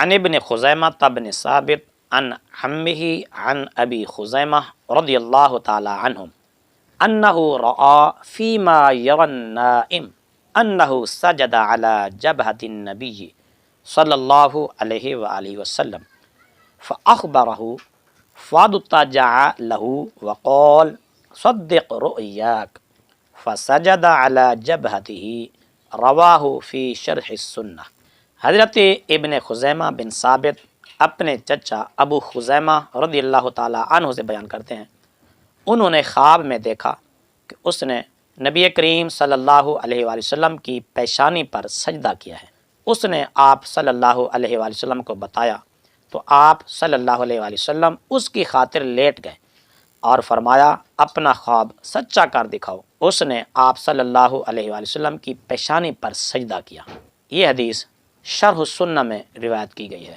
عن ابن خزیمہ بن ثابت عن عمہ عن ابی خزیمہ رضی اللہ تعالی عنہ انہ رأى فیما یری النائم انہ سجد علی جبہۃ النبی صلی اللہ علیہ وآلہ وسلم فأخبرہ فاضطجع له وقال صدق رؤیاک فسجد علی جبہتہ رواہ فی شرح السنہ۔ حضرت ابن خزیمہ بن ثابت اپنے چچا ابو خزیمہ رضی اللہ تعالی عنہ سے بیان کرتے ہیں، انہوں نے خواب میں دیکھا کہ اس نے نبی کریم صلی اللہ علیہ وآلہ وسلم کی پیشانی پر سجدہ کیا ہے۔ اس نے آپ صلی اللہ علیہ وآلہ وسلم کو بتایا تو آپ صلی اللہ علیہ وآلہ وسلم اس کی خاطر لیٹ گئے اور فرمایا اپنا خواب سچا کر دکھاؤ۔ اس نے آپ صلی اللہ علیہ وآلہ وسلم کی پیشانی پر سجدہ کیا۔ یہ حدیث شرح السنہ میں روایت کی گئی ہے۔